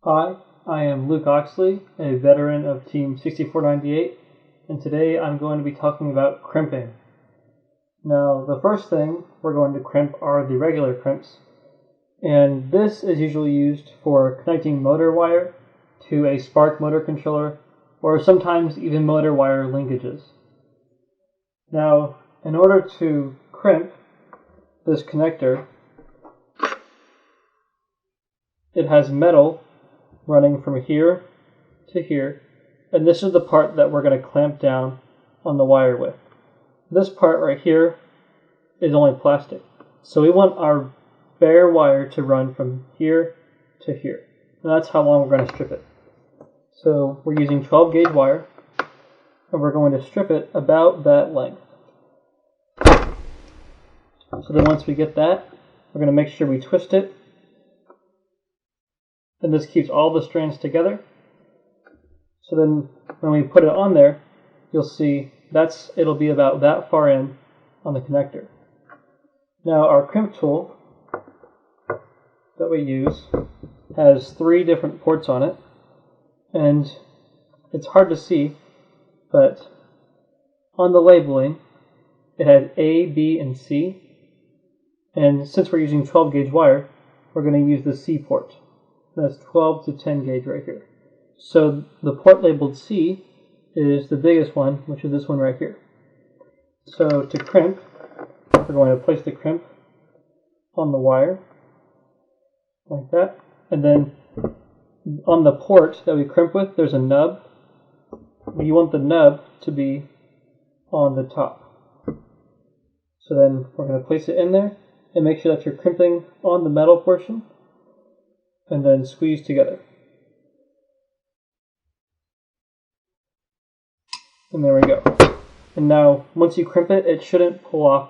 Hi, I am Luke Oxley, a veteran of Team 6498, and today I'm going to be talking about crimping. Now, the first thing we're going to crimp are the regular crimps, and this is usually used for connecting motor wire to a spark motor controller, or sometimes even motor wire linkages. Now, in order to crimp this connector, it has metal running from here to here, and this is the part that we're going to clamp down on the wire with. This part right here is only plastic, so we want our bare wire to run from here to here, and that's how long we're going to strip it. So we're using 12 gauge wire, and we're going to strip it about that length. So then once we get that, we're going to make sure we twist it, and this keeps all the strands together. So then when we put it on there, you'll see it'll be about that far in on the connector. Now our crimp tool that we use has 3 different ports on it, and it's hard to see, but on the labeling it has A, B, and C, and since we're using 12 gauge wire, we're going to use the C port. That's 12 to 10 gauge right here. So the port labeled C is the biggest one, which is this one right here. So to crimp, we're going to place the crimp on the wire, like that. And then on the port that we crimp with, there's a nub. You want the nub to be on the top. So then we're going to place it in there and make sure that you're crimping on the metal portion, and then squeeze together. And there we go. And now, once you crimp it, it shouldn't pull off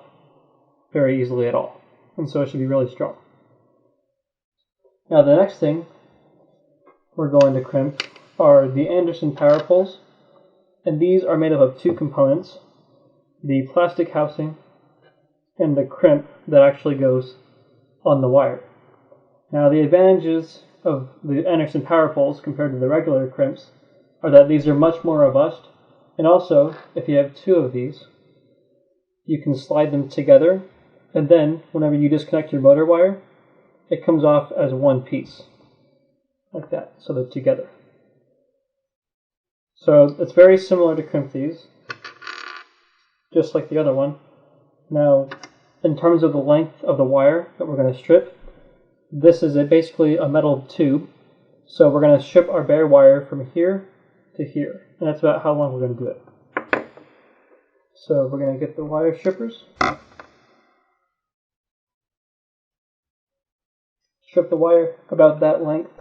very easily at all. And so it should be really strong. Now the next thing we're going to crimp are the Anderson power poles. And these are made up of 2 components: the plastic housing and the crimp that actually goes on the wire. Now the advantages of the Anderson power poles compared to the regular crimps are that these are much more robust, and also if you have 2 of these, you can slide them together, and then whenever you disconnect your motor wire, it comes off as one piece, like that, so they're together. So it's very similar to crimp these, just like the other one. Now, in terms of the length of the wire that we're going to strip, this is basically a metal tube, so we're going to strip our bare wire from here to here, and that's about how long we're going to do it. So we're going to get the wire strippers, strip the wire about that length,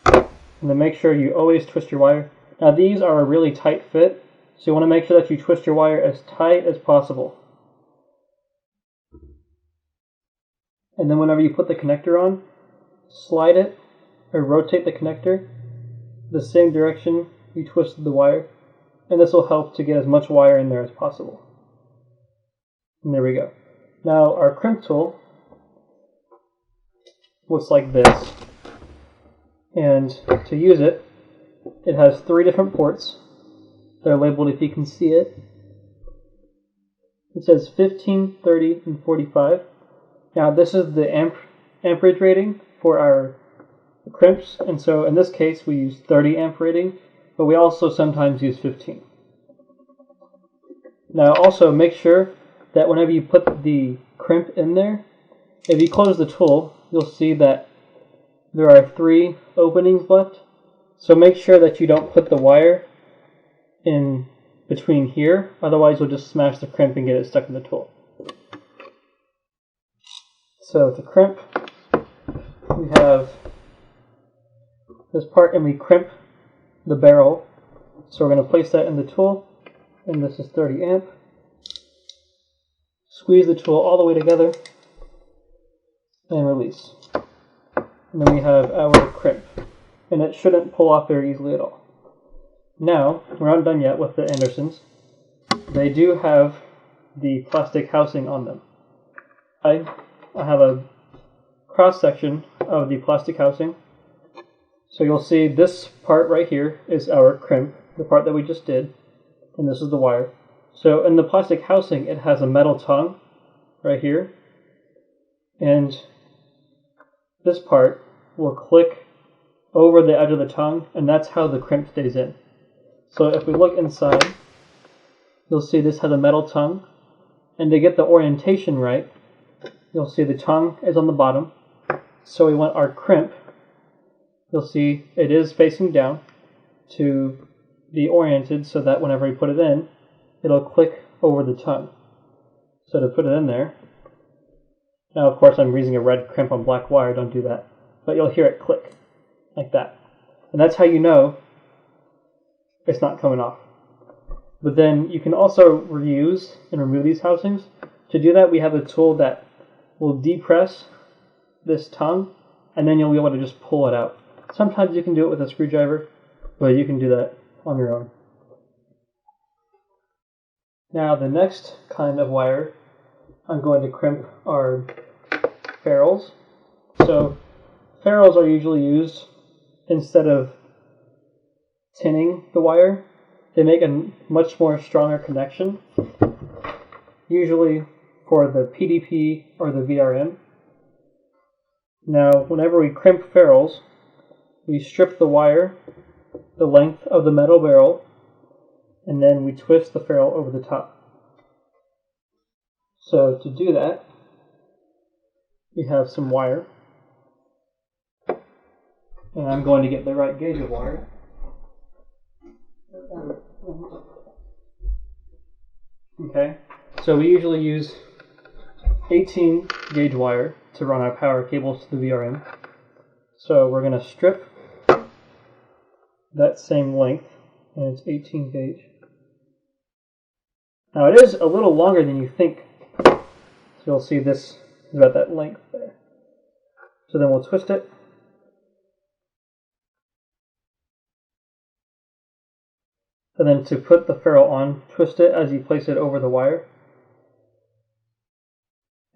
and then make sure you always twist your wire. Now these are a really tight fit, so you want to make sure that you twist your wire as tight as possible. And then whenever you put the connector on, slide it or rotate the connector the same direction you twisted the wire, and this will help to get as much wire in there as possible. And there we go. Now our crimp tool looks like this, and to use it, it has 3 different ports. They're labeled if you can see it. It says 15, 30, and 45. Now this is the amperage rating for our crimps, and so in this case we use 30 amp rating, but we also sometimes use 15. Now also make sure that whenever you put the crimp in there, if you close the tool, you'll see that there are 3 openings left, so make sure that you don't put the wire in between here, otherwise you'll just smash the crimp and get it stuck in the tool. So to crimp, we have this part, and we crimp the barrel. So we're going to place that in the tool, and this is 30 amp. Squeeze the tool all the way together, and release. And then we have our crimp, and it shouldn't pull off very easily at all. Now, we're not done yet with the Andersons. They do have the plastic housing on them. I have a cross section of the plastic housing. So you'll see this part right here is our crimp, the part that we just did, and this is the wire. So in the plastic housing, it has a metal tongue right here, and this part will click over the edge of the tongue, and that's how the crimp stays in. So if we look inside, you'll see this has a metal tongue, and to get the orientation right, you'll see the tongue is on the bottom, so we want our crimp, you'll see it is facing down, to be oriented so that whenever we put it in, it'll click over the tongue. So to put it in there, now of course I'm using a red crimp on black wire, don't do that, but you'll hear it click, like that. And that's how you know it's not coming off. But then you can also reuse and remove these housings. To do that, we have a tool that will depress this tongue, and then you'll be able to just pull it out. Sometimes you can do it with a screwdriver, but you can do that on your own. Now the next kind of wire I'm going to crimp are ferrules. So ferrules are usually used instead of tinning the wire. They make a much more stronger connection, usually for the PDP or the VRM. Now, whenever we crimp ferrules, we strip the wire the length of the metal barrel, and then we twist the ferrule over the top. So to do that, we have some wire, and I'm going to get the right gauge of wire. Okay, so we usually use 18 gauge wire to run our power cables to the VRM. So we're going to strip that same length, and it's 18 gauge. Now it is a little longer than you think, so you'll see this is about that length there. So then we'll twist it. And then to put the ferrule on, twist it as you place it over the wire.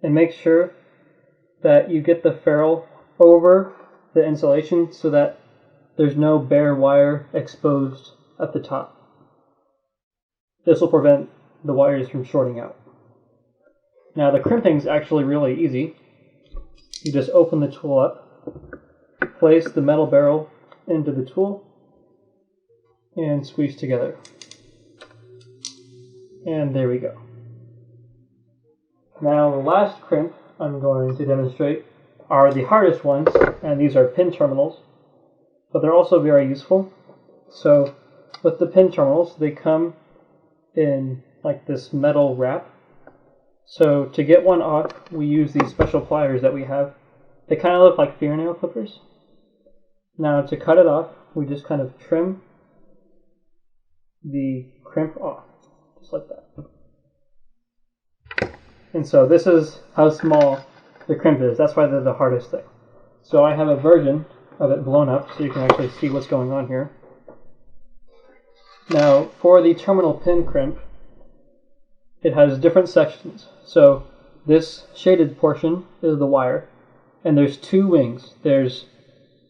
And make sure that you get the ferrule over the insulation so that there's no bare wire exposed at the top. This will prevent the wires from shorting out. Now the crimping is actually really easy. You just open the tool up, place the metal barrel into the tool, and squeeze together. And there we go. Now the last crimp I'm going to demonstrate are the hardest ones, and these are pin terminals, but they're also very useful. So with the pin terminals, they come in like this metal wrap. So to get one off, we use these special pliers that we have. They kind of look like fingernail clippers. Now to cut it off, we just kind of trim the crimp off, just like that. And so this is how small the crimp is. That's why they're the hardest thing. So I have a version of it blown up so you can actually see what's going on here. Now for the terminal pin crimp, it has different sections. So this shaded portion is the wire, and there's two wings. There's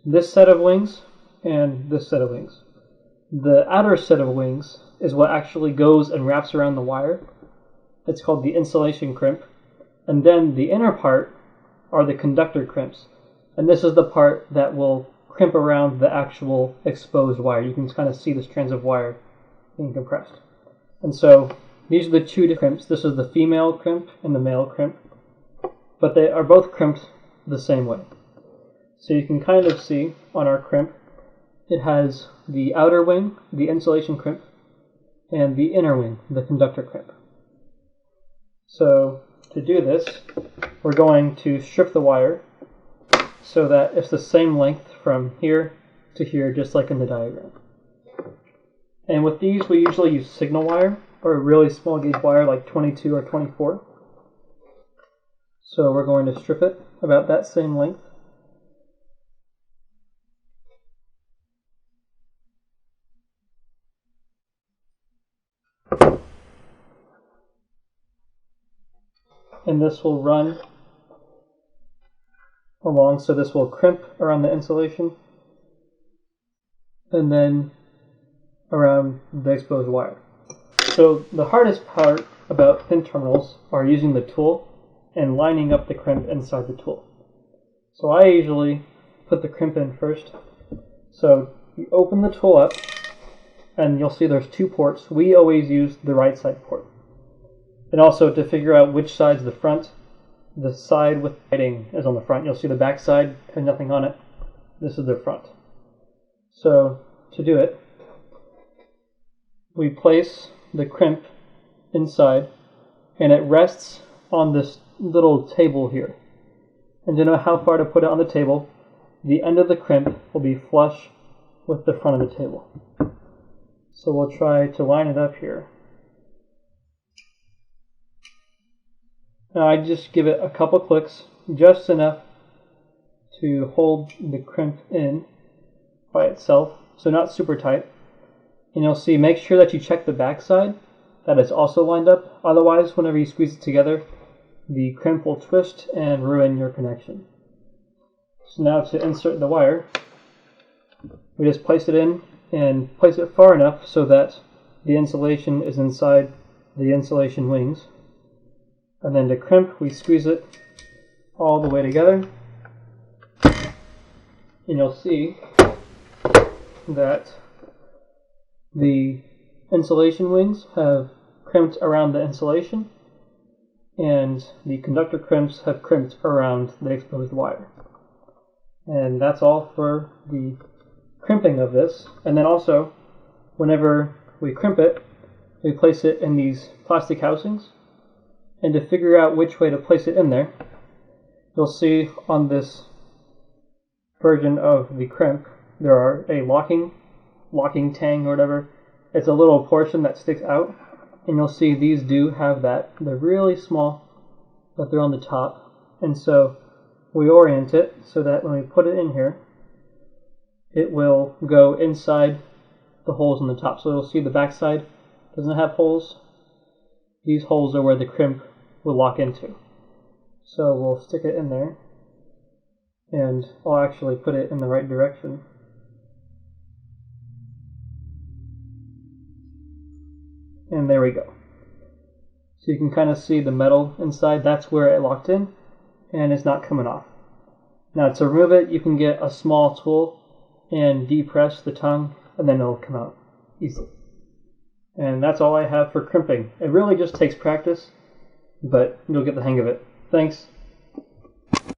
this set of wings and this set of wings. The outer set of wings is what actually goes and wraps around the wire. It's called the insulation crimp. And then the inner part are the conductor crimps. And this is the part that will crimp around the actual exposed wire. You can kind of see the strands of wire being compressed. And so these are the two different crimps. This is the female crimp and the male crimp. But they are both crimped the same way. So you can kind of see on our crimp, it has the outer wing, the insulation crimp, and the inner wing, the conductor crimp. So to do this, we're going to strip the wire so that it's the same length from here to here, just like in the diagram. And with these, we usually use signal wire, or a really small gauge wire like 22 or 24. So we're going to strip it about that same length. And this will run along, so this will crimp around the insulation, and then around the exposed wire. So the hardest part about pin terminals are using the tool and lining up the crimp inside the tool. So I usually put the crimp in first. So you open the tool up and you'll see there's two ports. We always use the right side port. And also to figure out which side's the front, the side with lighting is on the front. You'll see the back side has nothing on it. This is the front. So to do it, we place the crimp inside and it rests on this little table here. And to know how far to put it on the table, the end of the crimp will be flush with the front of the table. So we'll try to line it up here. Now I just give it a couple clicks, just enough to hold the crimp in by itself, so not super tight. And you'll see, make sure that you check the back side, that it's also lined up. Otherwise, whenever you squeeze it together, the crimp will twist and ruin your connection. So now to insert the wire, we just place it in and place it far enough so that the insulation is inside the insulation wings. And then to crimp, we squeeze it all the way together. And you'll see that the insulation wings have crimped around the insulation, and the conductor crimps have crimped around the exposed wire. And that's all for the crimping of this. And then also, whenever we crimp it, we place it in these plastic housings. And to figure out which way to place it in there, you'll see on this version of the crimp, there are a locking tang or whatever. It's a little portion that sticks out, and you'll see these do have that. They're really small, but they're on the top. And so we orient it so that when we put it in here, it will go inside the holes in the top. So you'll see the back side doesn't have holes. These holes are where the crimp will lock into. So we'll stick it in there, and I'll actually put it in the right direction. And there we go. So you can kind of see the metal inside. That's where it locked in, and it's not coming off. Now to remove it, you can get a small tool and depress the tongue, and then it'll come out easily. And that's all I have for crimping. It really just takes practice, but you'll get the hang of it. Thanks.